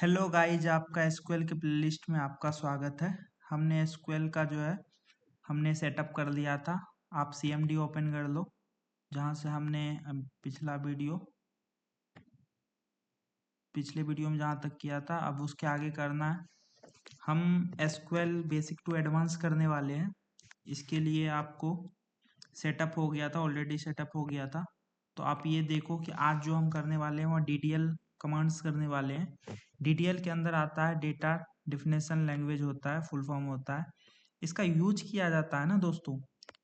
Hello guys, आपका SQL के playlist में आपका स्वागत है। हमने एसक्यूएल का जो है हमने सेटअप कर लिया था। आप सीएमडी ओपन कर लो जहाँ से हमने पिछले वीडियो में जहाँ तक किया था, अब उसके आगे करना है। हम एसक्यूएल बेसिक टू एडवांस करने वाले हैं। इसके लिए आपको सेटअप हो गया था, ऑलरेडी सेटअप हो गया था। तो आप ये देखो कि आज जो हम करने वाले हैं वो डीडीएल कमांड्स करने वाले हैं। डीडीएल के अंदर आता है डेटा डिफिनेशन लैंग्वेज होता है, फुल फॉर्म होता है। इसका यूज किया जाता है ना दोस्तों,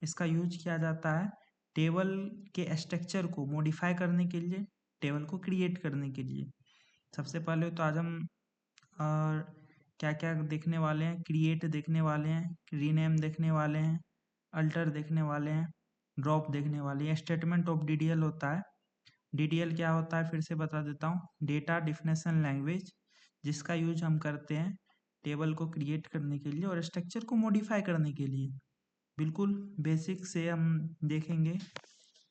इसका यूज किया जाता है टेबल के स्ट्रक्चर को मॉडिफाई करने के लिए, टेबल को क्रिएट करने के लिए। सबसे पहले तो आज हम क्या क्या देखने वाले हैं। क्रिएट देखने वाले हैं, रीनेम देखने वाले हैं, अल्टर देखने वाले हैं, ड्रॉप देखने वाले हैं। स्टेटमेंट ऑफ डीडीएल होता है। डीडीएल क्या होता है फिर से बता देता हूँ। डेटा डिफिनेशन लैंग्वेज, जिसका यूज हम करते हैं टेबल को क्रिएट करने के लिए और स्ट्रक्चर को मॉडिफाई करने के लिए। बिल्कुल बेसिक से हम देखेंगे।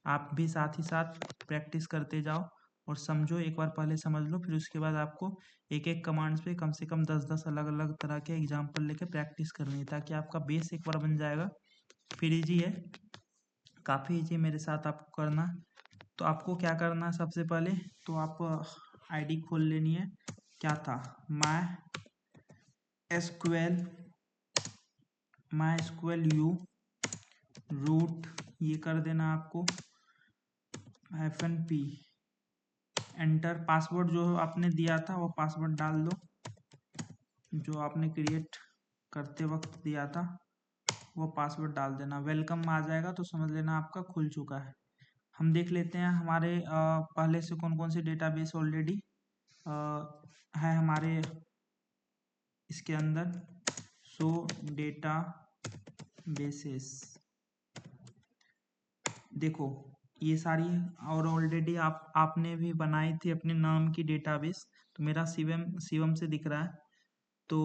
आप भी साथ ही साथ प्रैक्टिस करते जाओ और समझो। एक बार पहले समझ लो, फिर उसके बाद आपको एक एक कमांड्स पे कम से कम 10-10 अलग अलग तरह के एग्जाम्पल लेके प्रैक्टिस करनी है, ताकि आपका बेस एक बार बन जाएगा। फिर इजी है, काफ़ी इजी मेरे साथ आपको करना। तो आपको क्या करना है सबसे पहले, तो आप आईडी खोल लेनी है। क्या था, माई एसक्यूएल यू रूट, ये कर देना आपको। -p enter. पासवर्ड जो आपने दिया था वो पासवर्ड डाल दो, जो आपने क्रिएट करते वक्त दिया था वो पासवर्ड डाल देना। वेलकम आ जाएगा तो समझ लेना आपका खुल चुका है। हम देख लेते हैं हमारे पहले से कौन कौन से डेटाबेस ऑलरेडी है हमारे इसके अंदर। सो डेटा बेसिस, देखो ये सारी, और ऑलरेडी आपने भी बनाई थी अपने नाम की डेटाबेस। तो मेरा शिवम से दिख रहा है। तो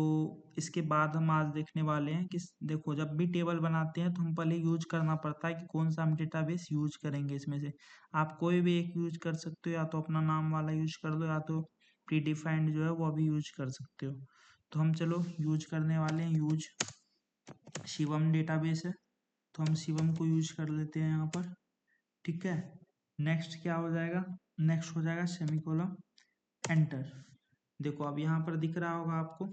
इसके बाद हम आज देखने वाले हैं कि देखो, जब भी टेबल बनाते हैं तो हम पहले यूज करना पड़ता है कि कौन सा हम डेटाबेस यूज करेंगे। इसमें से आप कोई भी एक यूज कर सकते हो, या तो अपना नाम वाला यूज कर लो, या तो प्री डिफाइंड जो है वो भी यूज कर सकते हो। तो हम चलो यूज करने वाले हैं। यूज शिवम डेटाबेस है तो हम शिवम को यूज कर लेते हैं यहाँ पर। ठीक है, नेक्स्ट क्या हो जाएगा, नेक्स्ट हो जाएगा सेमीकोलन एंटर। देखो अब यहाँ पर दिख रहा होगा आपको।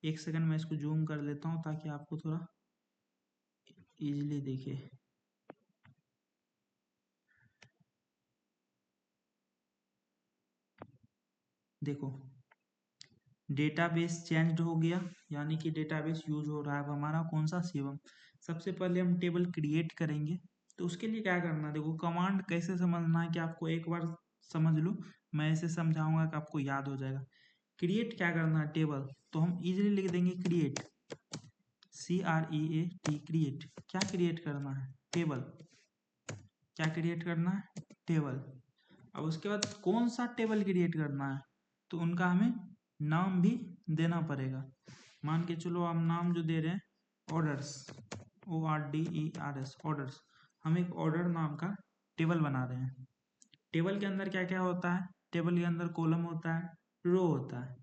एक सेकंड मैं इसको जूम कर लेता हूँ ताकि आपको थोड़ा इजीली दिखे। देखो डेटाबेस चेंज्ड हो गया, यानी कि डेटाबेस यूज हो रहा है अब हमारा कौन सा, शिवम। सबसे पहले हम टेबल क्रिएट करेंगे। तो उसके लिए क्या करना है, देखो कमांड कैसे समझना है कि आपको एक बार समझ लो, मैं ऐसे समझाऊंगा कि आपको याद हो जाएगा। क्रिएट क्या करना है, टेबल। तो हम इजीली लिख देंगे क्रिएट, CREAT, क्रिएट। क्या क्रिएट करना है, टेबल। क्या क्रिएट करना है, टेबल। अब उसके बाद कौन सा टेबल क्रिएट करना है, तो उनका हमें नाम भी देना पड़ेगा। मान के चलो हम नाम जो दे रहे हैं ऑर्डर्स, ORDERS, ऑर्डर्स। हम एक ऑर्डर नाम का टेबल बना रहे हैं। टेबल के अंदर क्या क्या होता है, टेबल के अंदर कॉलम होता है, रो होता है।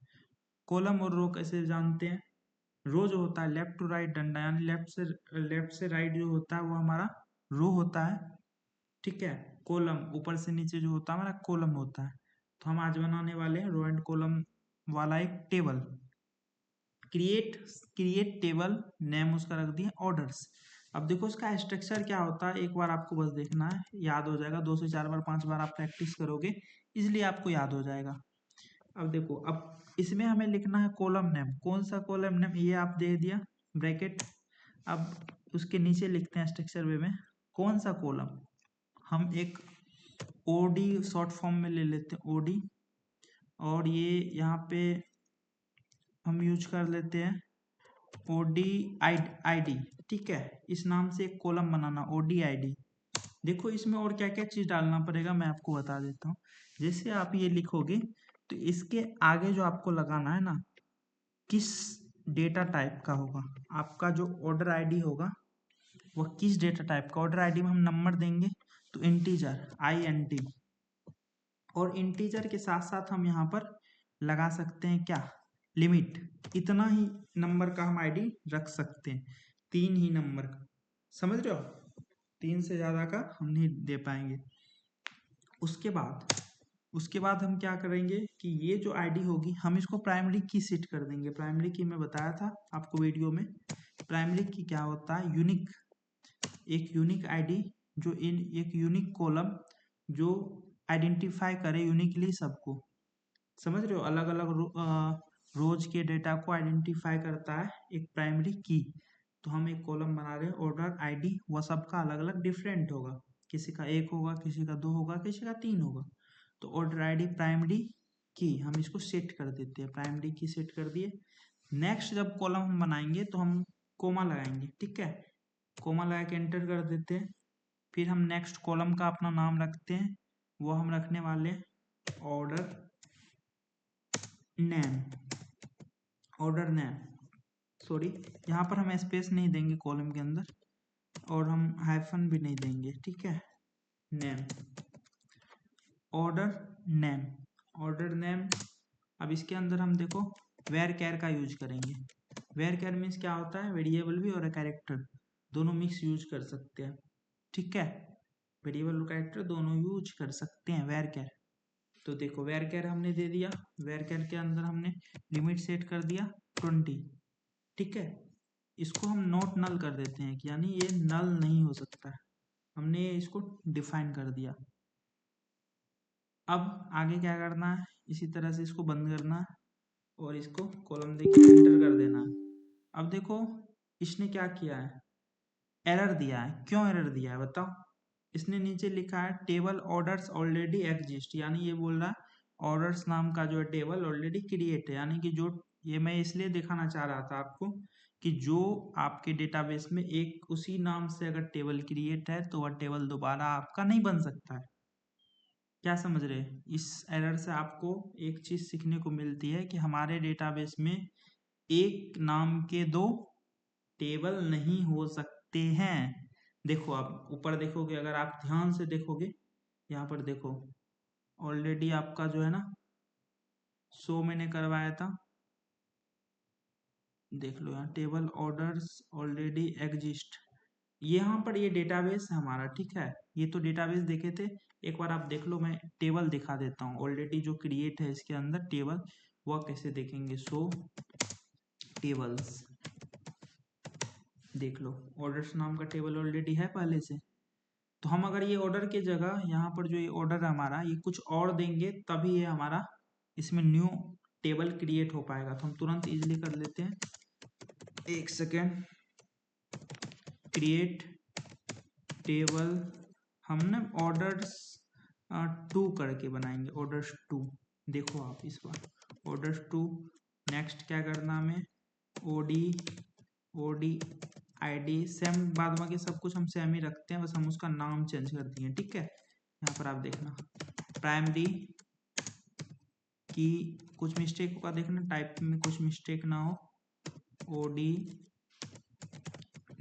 कॉलम और रो कैसे जानते हैं, रो जो होता है लेफ्ट टू राइट डंडा, यानी लेफ्ट से राइट जो होता है वो हमारा रो होता है। ठीक है, कॉलम ऊपर से नीचे जो होता है हमारा कॉलम होता है। तो हम आज बनाने वाले हैं रो एंड कॉलम वाला एक table. Create create table, name उसका रख दिया ऑर्डर्स। अब देखो उसका स्ट्रक्चर क्या होता है, एक बार आपको बस देखना है, याद हो जाएगा। 2 से 4 बार 5 बार आप प्रैक्टिस करोगे, इसलिए आपको याद हो जाएगा। अब देखो, अब इसमें हमें लिखना है कॉलम नेम। कौन सा कॉलम नेम, ये आप दे दिया ब्रैकेट। अब उसके नीचे लिखते हैं स्ट्रक्चर वे में कौन सा कॉलम। हम एक ओडी शॉर्ट फॉर्म में ले लेते हैं, ओडी। और ये यहाँ पे हम यूज कर लेते हैं ओडी आईडी। ठीक है, इस नाम से एक कॉलम बनाना, ओडी आईडी। देखो इसमें और क्या क्या चीज डालना पड़ेगा मैं आपको बता देता हूँ। जैसे आप ये लिखोगे तो इसके आगे जो आपको लगाना है ना, किस डेटा टाइप का होगा आपका जो ऑर्डर आईडी होगा, वह किस डेटा टाइप का। ऑर्डर आईडी में हम नंबर देंगे तो इंटीजर INT, और इंटीजर के साथ साथ हम यहाँ पर लगा सकते हैं क्या, लिमिट, इतना ही नंबर का हम आईडी रख सकते हैं, 3 ही नंबर का, समझ रहे हो, 3 से ज़्यादा का हम नहीं दे पाएंगे। उसके बाद हम क्या करेंगे कि ये जो आईडी होगी हम इसको प्राइमरी की सेट कर देंगे। प्राइमरी की मैं बताया था आपको वीडियो में, प्राइमरी की क्या होता है, यूनिक, एक यूनिक आईडी, जो इन एक यूनिक कॉलम जो आइडेंटिफाई करे यूनिकली सबको, समझ रहे हो, अलग अलग रोज के डेटा को आइडेंटिफाई करता है एक प्राइमरी की। तो हम एक कॉलम बना रहे हैं ऑर्डर आईडी, वह सबका अलग अलग डिफरेंट होगा, किसी का 1 होगा, किसी का 2 होगा, किसी का 3 होगा। तो ऑर्डर आईडी प्राइमरी की हम इसको सेट कर देते हैं, प्राइमरी की सेट कर दिए। नेक्स्ट जब कॉलम हम बनाएंगे तो हम कोमा लगाएंगे, ठीक है, कोमा लगा के एंटर कर देते हैं। फिर हम नेक्स्ट कॉलम का अपना नाम रखते हैं, वो हम रखने वाले order name, order name, sorry यहाँ पर हम स्पेस नहीं देंगे कॉलम के अंदर, और हम हाइफन भी नहीं देंगे, ठीक है, name, order name, order name. अब इसके अंदर हम देखो वेर कैर का यूज करेंगे। वेर कैर मीन्स क्या होता है, वेरिएबल भी और कैरेक्टर दोनों मिक्स यूज कर सकते हैं, ठीक है, वेरिएबल और कैरेक्टर दोनों यूज कर सकते हैं वेर कैर। तो देखो वेर कैर हमने दे दिया, वेर कैर के अंदर हमने लिमिट सेट कर दिया 20, ठीक है, इसको हम नॉट नल कर देते हैं कि यानी ये नल नहीं हो सकता है, हमने इसको डिफाइन कर दिया। अब आगे क्या करना है, इसी तरह से इसको बंद करना है और इसको कॉलम देके एंटर कर देना है। अब देखो इसने क्या किया है, एरर दिया है, क्यों एरर दिया है बताओ। इसने नीचे लिखा है टेबल ऑर्डर्स ऑलरेडी एग्जिस्ट, यानी ये बोल रहा है ऑर्डर्स नाम का जो है टेबल ऑलरेडी क्रिएट है, यानी कि जो, ये मैं इसलिए दिखाना चाह रहा था आपको कि जो आपके डेटाबेस में एक उसी नाम से अगर टेबल क्रिएट है तो वह टेबल दोबारा आपका नहीं बन सकता है। क्या समझ रहे हैं, इस एरर से आपको एक चीज सीखने को मिलती है कि हमारे डेटाबेस में एक नाम के 2 टेबल नहीं हो सकते हैं। देखो आप ऊपर देखोगे, अगर आप ध्यान से देखोगे, यहाँ पर देखो ऑलरेडी आपका जो है ना शो मैंने करवाया था, देख लो यहाँ टेबल ऑर्डर्स ऑलरेडी एग्जिस्ट, यहाँ पर ये डेटाबेस है हमारा, ठीक है, ये तो डेटाबेस देखे थे, एक बार आप देख लो, मैं टेबल दिखा देता हूँ ऑलरेडी जो क्रिएट है इसके अंदर टेबल, वह कैसे देखेंगे, शो टेबल्स, देख लो ऑर्डर्स नाम का टेबल ऑलरेडी है पहले से। तो हम अगर ये ऑर्डर की जगह यहाँ पर जो ये ऑर्डर है हमारा, ये कुछ और देंगे तभी ये हमारा इसमें न्यू टेबल क्रिएट हो पाएगा। तो हम तुरंत इजीली कर लेते हैं, एक सेकेंड, क्रिएट टेबल, हमने ऑर्डर्स 2 करके बनाएंगे, ऑर्डर्स 2, देखो आप इस बार ऑर्डर्स 2। नेक्स्ट क्या करना हमें, ओडी आईडी सेम, बाद बाकी सब कुछ हम सेम ही रखते हैं, बस हम उसका नाम चेंज कर दिए, ठीक है। यहाँ पर आप देखना प्राइमरी की कुछ मिस्टेक होगा, देखना टाइप में कुछ मिस्टेक ना हो, ओडी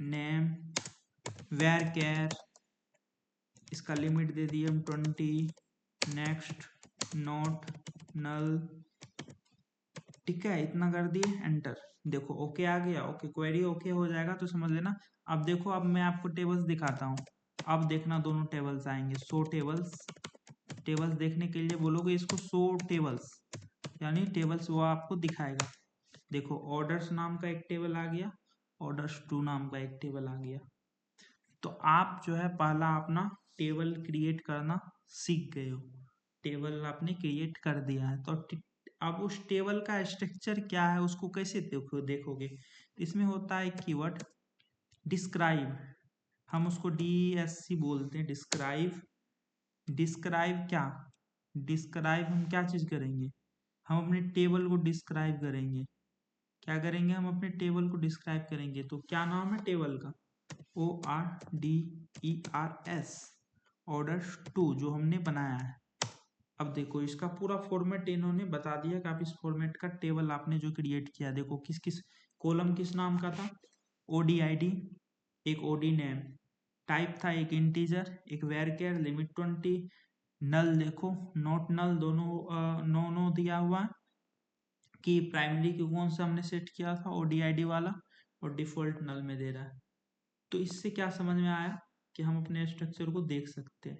नेम वेर कैर, इसका लिमिट दे दिए हम 20, नेक्स्ट नॉट नल, ठीक है, इतना कर दिए एंटर। देखो ओके आ गया, ओके क्वेरी ओके हो जाएगा तो समझ लेना। अब देखो अब मैं आपको टेबल्स दिखाता हूँ, अब देखना दोनों टेबल्स आएंगे, शो टेबल्स, टेबल्स देखने के लिए बोलोगे इसको शो टेबल्स, यानी टेबल्स वो आपको दिखाएगा। देखो ऑर्डर्स नाम का एक टेबल आ गया, ऑर्डर्स 2 नाम का एक टेबल आ गया। तो आप जो है पहला अपना टेबल क्रिएट करना सीख गए हो, टेबल आपने क्रिएट कर दिया है। तो अब उस टेबल का स्ट्रक्चर क्या है उसको कैसे देखोगे, इसमें होता है कीवर्ड डिस्क्राइब, हम उसको DSC बोलते हैं, डिस्क्राइब। डिस्क्राइब क्या, डिस्क्राइब हम क्या चीज करेंगे, हम अपने टेबल को डिस्क्राइब करेंगे, क्या करेंगे, हम अपने टेबल को डिस्क्राइब करेंगे। तो क्या नाम है टेबल का, ORDERS, ऑर्डर्स 2 जो हमने बनाया है। अब देखो इसका पूरा फॉर्मेट इन्होंने बता दिया कि आप इस फॉर्मेट का टेबल आपने जो क्रिएट किया, देखो किस किस कॉलम किस नाम का था, ODID, एक OD नेम, टाइप था एक इंटीजर, एक वेर केयर, लिमिट 20, नल देखो नॉट नल दोनों नो नो दिया हुआ, कि प्राइमरी की कौन सा हमने सेट किया था ODID वाला, और डिफॉल्ट नल में दे रहा है। तो इससे क्या समझ में आया कि हम अपने स्ट्रक्चर को देख सकते हैं।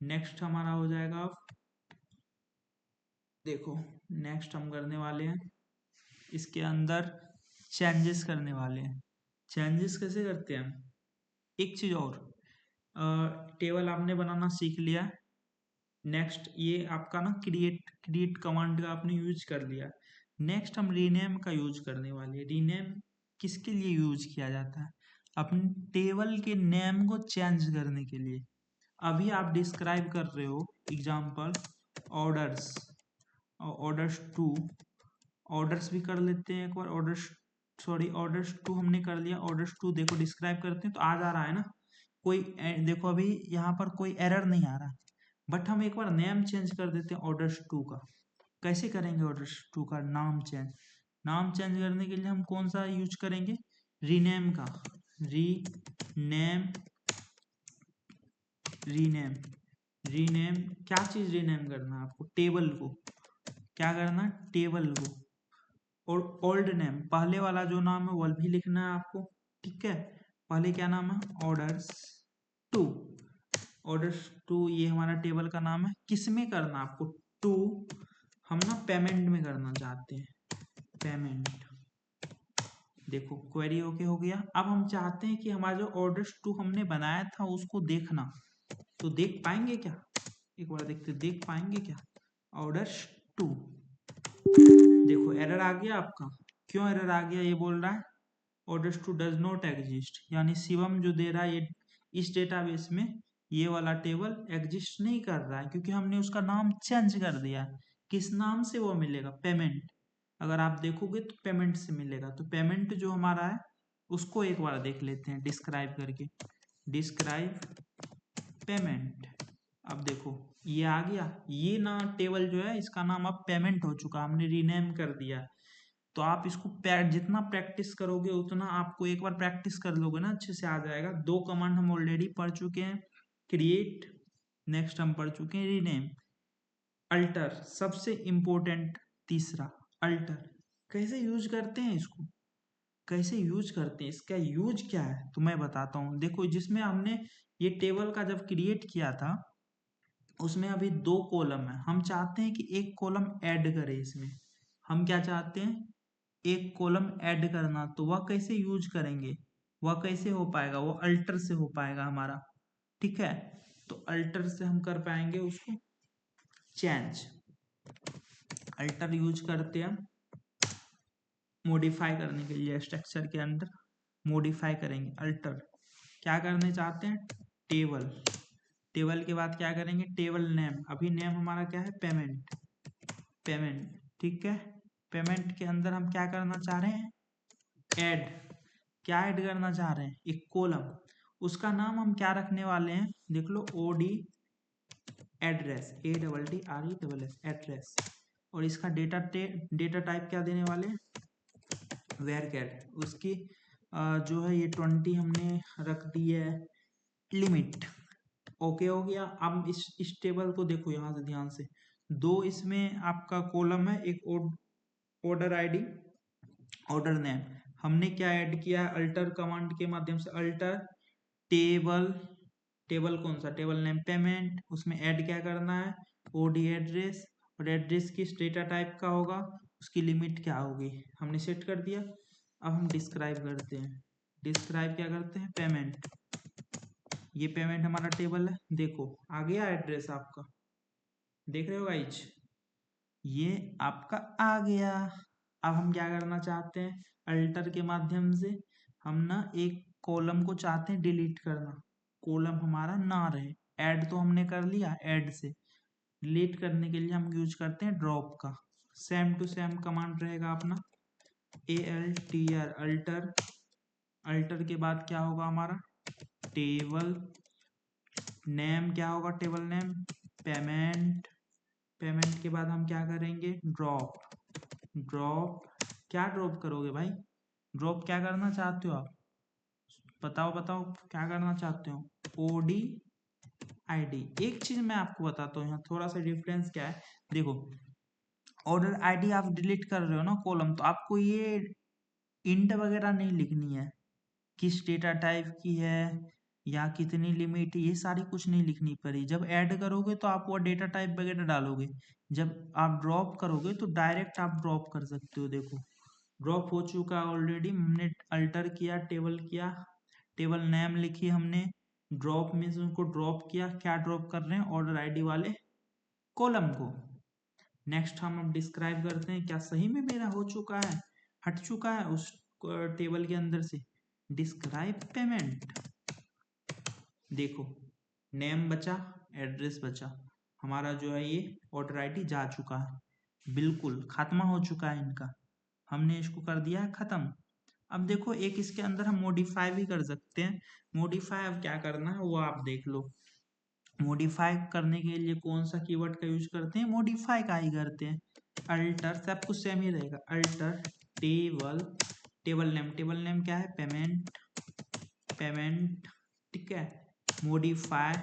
नेक्स्ट हमारा हो जाएगा, देखो नेक्स्ट हम करने वाले हैं इसके अंदर चेंजेस करने वाले हैं। चेंजेस कैसे करते हैं हम, एक चीज और, टेबल आपने बनाना सीख लिया। नेक्स्ट ये आपका ना क्रिएट कमांड का आपने यूज कर लिया। नेक्स्ट हम रीनेम का यूज करने वाले हैं। रीनेम किसके लिए यूज किया जाता है, अपने टेबल के नेम को चेंज करने के लिए। अभी आप डिस्क्राइब कर रहे हो example orders, orders too, orders भी कर लेते हैं एक बार, ऑर्डर्स टू हमने कर लिया। ऑर्डर्स टू देखो डिस्क्राइब करते हैं तो आ जा रहा है ना, कोई देखो अभी यहाँ पर कोई एरर नहीं आ रहा, बट हम एक बार नेम चेंज कर देते हैं ऑर्डर्स टू का। कैसे करेंगे ऑर्डर्स टू का नाम चेंज, नाम चेंज करने के लिए हम कौन सा यूज करेंगे, रीनेम का। रीनेम, रीनेम, रीनेम क्या चीज रीनेम करना है आपको, टेबल को। क्या करना है, टेबल को। और ओल्ड नेम, पहले वाला जो नाम है वो भी लिखना है आपको, ठीक है। पहले क्या नाम है, ऑर्डर्स टू। ऑर्डर्स टू ये हमारा टेबल का नाम है। किस में करना आपको, टू हम ना पेमेंट में करना चाहते हैं, पेमेंट। देखो क्वेरी ओके हो गया। अब हम चाहते हैं कि हमारा जो ऑर्डर्स टू हमने बनाया था उसको देखना, तो देख पाएंगे क्या, एक बार देखते, देख पाएंगे क्या ऑर्डर्स टू। देखो एरर आ गया आपका, क्यों एरर आ गया, ये बोल रहा है orders two does not exist, यानी शिवम जो दे रहा है ये इस डेटाबेस में ये वाला टेबल एग्जिस्ट नहीं कर रहा है, क्योंकि हमने उसका नाम चेंज कर दिया। किस नाम से वो मिलेगा, पेमेंट। अगर आप देखोगे तो पेमेंट से मिलेगा। तो पेमेंट जो हमारा है उसको एक बार देख लेते हैं डिस्क्राइब करके, डिस्क्राइब पेमेंट। अब देखो ये आ गया, ये ना टेबल जो है इसका नाम अब पेमेंट हो चुका, हमने रीनेम कर दिया। तो आप इसको जितना प्रैक्टिस करोगे उतना आपको, एक बार प्रैक्टिस कर लोगे ना अच्छे से आ जाएगा। दो कमांड हम ऑलरेडी पढ़ चुके हैं, क्रिएट, नेक्स्ट हम पढ़ चुके हैं रीनेम। अल्टर सबसे इंपॉर्टेंट, तीसरा अल्टर। कैसे यूज करते हैं इसको, कैसे यूज करते हैं, इसका यूज क्या है तो मैं बताता हूँ। देखो जिसमें हमने ये टेबल का जब क्रिएट किया था उसमें अभी दो कॉलम है, हम चाहते हैं कि एक कॉलम ऐड करें इसमें। हम क्या चाहते हैं, एक कॉलम ऐड करना। तो वह कैसे यूज करेंगे, वह कैसे हो पाएगा, वो अल्टर से हो पाएगा हमारा, ठीक है। तो अल्टर से हम कर पाएंगे उसको चेंज। अल्टर यूज करते हैं मॉडिफाई करने के लिए, स्ट्रक्चर के अंदर मॉडिफाई करेंगे। अल्टर क्या करने चाहते हैं, टेबल, टेबल के बाद क्या करेंगे, टेबल नेम। अभी नेम हमारा क्या है, पेमेंट, पेमेंट, ठीक है। पेमेंट के अंदर हम क्या करना चाह रहे हैं, ऐड। क्या ऐड करना चाह रहे हैं, एक कॉलम। उसका नाम हम क्या रखने वाले हैं, देख लो, OD एड्रेस, ADDRESS एड्रेस। और इसका डेटा टाइप क्या देने वाले हैं, वेर कैट। उसकी जो है ये 20 हमने रख दी है लिमिट। ओके हो गया। अब इस टेबल को देखो यहाँ से ध्यान से, दो इसमें आपका कॉलम है, एक ऑर्डर ID, ऑर्डर नेम। हमने क्या ऐड किया है, अल्टर कमांड के माध्यम से, अल्टर टेबल, टेबल कौन सा, टेबल नेम पेमेंट, उसमें ऐड क्या करना है, OD एड्रेस। और एड्रेस किस डेटा टाइप का होगा, उसकी लिमिट क्या होगी, हमने सेट कर दिया। अब हम डिस्क्राइब करते हैं, डिस्क्राइब क्या करते हैं, पेमेंट। ये पेमेंट हमारा टेबल है, देखो आ गया एड्रेस आपका, देख रहे हो गाइज, ये आपका आ गया। अब हम क्या करना चाहते हैं, अल्टर के माध्यम से हम ना एक कॉलम को चाहते हैं डिलीट करना, कॉलम हमारा ना रहे। ऐड तो हमने कर लिया, ऐड से डिलीट करने के लिए हम यूज करते हैं ड्रॉप का। सेम टू सेम कमांड रहेगा अपना, ALTR, अल्टर। अल्टर के बाद क्या होगा हमारा, टेबल नेम, क्या होगा टेबल नेम, पेमेंट। पेमेंट के बाद हम क्या करेंगे, ड्रॉप। ड्रॉप क्या ड्रॉप करोगे भाई, ड्रॉप क्या करना चाहते हो आप, बताओ बताओ क्या करना चाहते हो, ODID। एक चीज मैं आपको बताता हूँ यहाँ थोड़ा सा डिफरेंस क्या है, देखो ऑर्डर आईडी आप डिलीट कर रहे हो ना कॉलम, तो आपको ये इंट वगैरह नहीं लिखनी है, किस डेटा टाइप की है या कितनी लिमिट, ये सारी कुछ नहीं लिखनी पड़ी। जब ऐड करोगे तो आप वो डेटा टाइप वगैरह डालोगे, जब आप ड्रॉप करोगे तो डायरेक्ट आप ड्रॉप कर सकते हो। देखो ड्रॉप हो चुका ऑलरेडी, हमने अल्टर किया, टेबल नेम लिखी हमने, ड्रॉप मीन्स उनको ड्रॉप किया। क्या ड्रॉप कर रहे हैं? ऑर्डर आईडी वाले कॉलम को। नेक्स्ट हम अब डिस्क्राइब करते हैं क्या सही में मेरा हो चुका है, हट चुका है उस टेबल के अंदर से। डिस्क्राइब पेमेंट, देखो नेम बचा, एड्रेस बचा, हमारा जो है ये ऑर्डर आईडी जा चुका है, बिल्कुल खात्मा हो चुका है इनका, हमने इसको कर दिया है खत्म। अब देखो एक इसके अंदर हम मॉडिफाई भी कर सकते हैं। मॉडिफाई अब क्या करना है वो आप देख लो। मॉडिफाई करने के लिए कौन सा कीवर्ड का यूज करते हैं? मॉडिफाई का ही करते हैं। अल्टर, सब कुछ सेम ही रहेगा। अल्टर टेबल नेम क्या है? पेमेंट, ठीक है। मॉडिफाई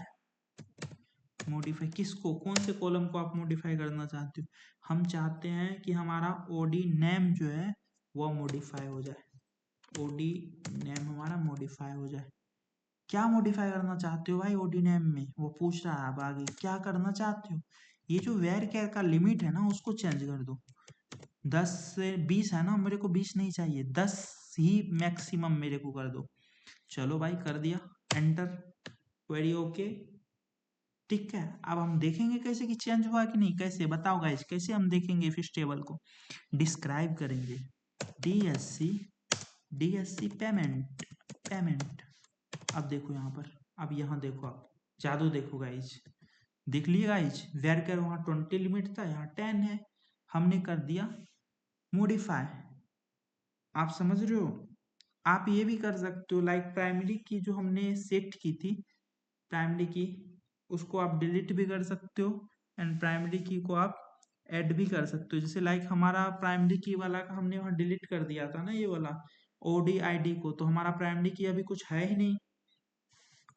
किसको, कौन से कॉलम को आप मॉडिफाई करना चाहते हो? हम चाहते हैं कि हमारा ओडी नेम जो है वो मॉडिफाई हो जाए, ओडी नेम हमारा मॉडिफाई हो जाए। क्या मॉडिफाई करना चाहते हो भाई ओडी नेम में? वो पूछ रहा है अब आगे क्या करना चाहते हो। ये जो वेर केयर का लिमिट है ना उसको चेंज कर दो, 10 से 20 है ना, मेरे को 20 नहीं चाहिए, 10 ही मैक्सिमम मेरे को कर दो। चलो भाई कर दिया, एंटर, क्वेरी ओके, ठीक है। अब हम देखेंगे कैसे कि चेंज हुआ कि नहीं, कैसे बताओ गाइज, कैसे हम देखेंगे फिश टेबल को? डिस्क्राइब करेंगे, डीएससी पेमेंट। अब देखो यहाँ पर, अब यहाँ देखो, आप जादू देखो गाइज, देख लिए गाइज, वेर कर वहाँ 20 लिमिट था, यहाँ 10 है, हमने कर दिया मॉडिफाई। आप समझ रहे हो? आप ये भी कर सकते हो, लाइक प्राइमरी की जो हमने सेट की थी, प्राइमरी की उसको आप डिलीट भी कर सकते हो, एंड प्राइमरी की को आप ऐड भी कर सकते हो। जैसे लाइक हमारा प्राइमरी की वाला का हमने वहाँ डिलीट कर दिया था ना, ये वाला ओडी आईडी को, तो हमारा प्राइमरी की अभी कुछ है ही नहीं,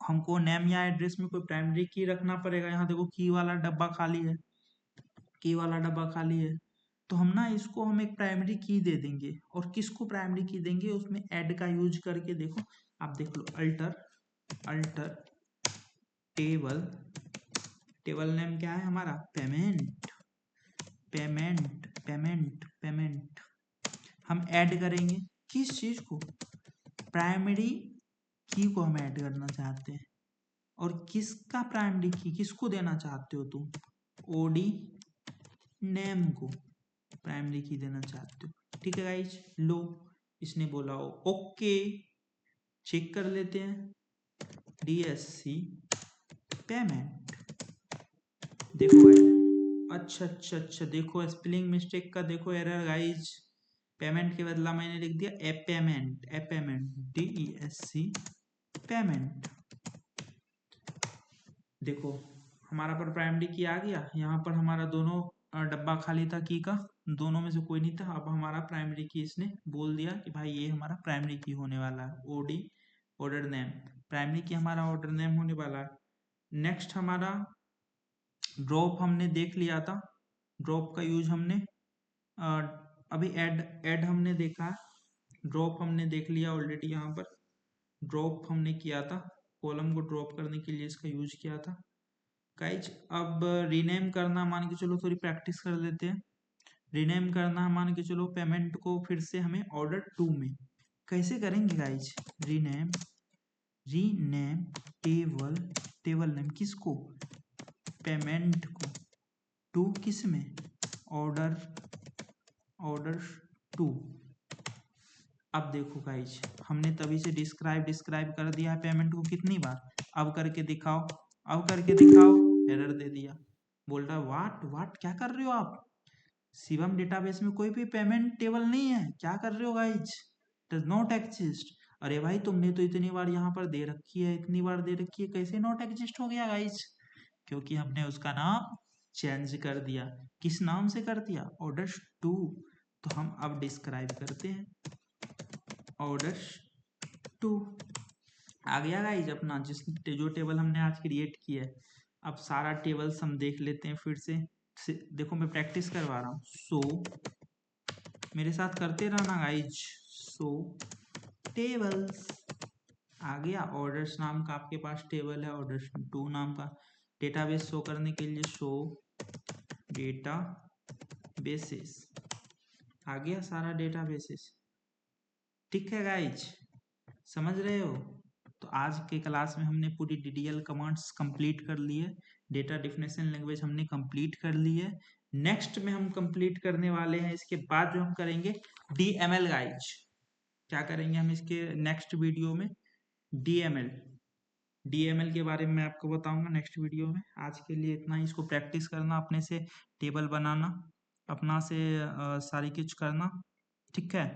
हमको नेम या एड्रेस में कोई प्राइमरी की रखना पड़ेगा। यहाँ देखो की वाला डब्बा खाली है, तो हम ना इसको हम एक प्राइमरी की दे देंगे, और किसको प्राइमरी की देंगे? उसमें ऐड का यूज करके देखो, आप देख लो, अल्टर टेबल नेम क्या है हमारा? पेमेंट। हम ऐड करेंगे किस चीज को? प्राइमरी की को हम ऐड करना चाहते हैं, और किसका प्राइमरी की किसको देना चाहते हो तुम? ओडी नेम को प्राइमरी की देना चाहते हो, ठीक है गाइज। लो इसने बोला ओके, चेक कर लेते हैं, डीएससी पेमेंट, देखो भाई, अच्छा, देखो स्पेलिंग मिस्टेक का देखो एरर गाइज, पेमेंट के बदला मैंने लिख दिया पेमेंट, डीईएससी पेमेंट। देखो हमारा पर प्राइमरी की आ गया, यहाँ पर हमारा दोनों डब्बा खाली था की का, दोनों में से कोई नहीं था। अब हमारा प्राइमरी की इसने बोल दिया कि भाई ये हमारा प्राइमरी की होने वाला है, ओडी ऑर्डर नेम, प्राइमरी की हमारा ऑर्डर नेम होने वाला है। नेक्स्ट हमारा ड्रॉप हमने देख लिया था, ड्रॉप का यूज हमने अभी ऐड हमने देखा, ड्रॉप हमने देख लिया ऑलरेडी, यहाँ पर ड्रॉप हमने किया था, कॉलम को ड्रॉप करने के लिए इसका यूज किया था गाइज। अब रीनेम करना, मान के चलो थोड़ी प्रैक्टिस कर लेते हैं। रीनेम करना मान के चलो पेमेंट को फिर से हमें ऑर्डर 2 में, कैसे करेंगे गाइज? रीनेम टेबल नेम किसको? पेमेंट को, टू किस में? ऑर्डर 2। अब देखो गाइज, हमने तभी से डिस्क्राइब कर दिया है पेमेंट को कितनी बार, अब करके दिखाओ, एरर दे दिया, बोल रहा व्हाट क्या कर रहे हो आप? शिवम डेटाबेस में कोई भी पेमेंट टेबल नहीं है, क्या कर रहे हो गाइज? Does not exist. अरे भाई तुमने तो इतनी बार यहाँ पर दे रखी है, इतनी बार दे रखी है, कैसे नॉट एग्जिस्ट हो गया गाइज? क्योंकि हमने उसका नाम चेंज कर दिया। किस नाम से कर दिया? ऑर्डर 2। तो हम अब डिस्क्राइब करते हैं, ऑर्डर 2 आ गया गाइज अपना, जो टेबल हमने आज क्रिएट किया है। अब सारा टेबल्स हम देख लेते हैं फिर से, देखो मैं प्रैक्टिस करवा रहा हूँ। सो मेरे साथ करते रहना गाइज। सो टेबल्स आ गया। ऑर्डर्स नाम का आपके पास टेबल है, ऑर्डर्स 2 नाम का। डेटाबेस शो करने के लिए शो डेटा बेसिस आ गया सारा डेटा बेसिस। ठीक है गाइज, समझ रहे हो? तो आज के क्लास में हमने पूरी DDL कमांड्स कंप्लीट कर ली है, डेटा डेफिनेशन लैंग्वेज हमने कंप्लीट कर ली है। नेक्स्ट में हम कंप्लीट करने वाले हैं, इसके बाद जो हम करेंगे DML गाइज। क्या करेंगे हम इसके नेक्स्ट वीडियो में? DML के बारे में मैं आपको बताऊंगा नेक्स्ट वीडियो में। आज के लिए इतना ही। इसको प्रैक्टिस करना, अपने से टेबल बनाना, अपना से सारी चीज करना। ठीक है,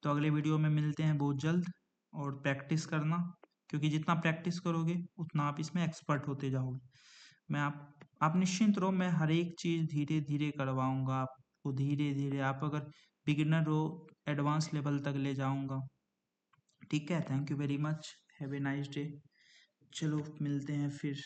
तो अगले वीडियो में मिलते हैं बहुत जल्द। और प्रैक्टिस करना, क्योंकि जितना प्रैक्टिस करोगे उतना आप इसमें एक्सपर्ट होते जाओगे। मैं आप निश्चिंत रहो, मैं हर एक चीज़ धीरे धीरे करवाऊंगा आपको। धीरे धीरे आप अगर बिगिनर हो, एडवांस लेवल तक ले जाऊंगा। ठीक है, thank you very much, have a nice day. चलो मिलते हैं फिर।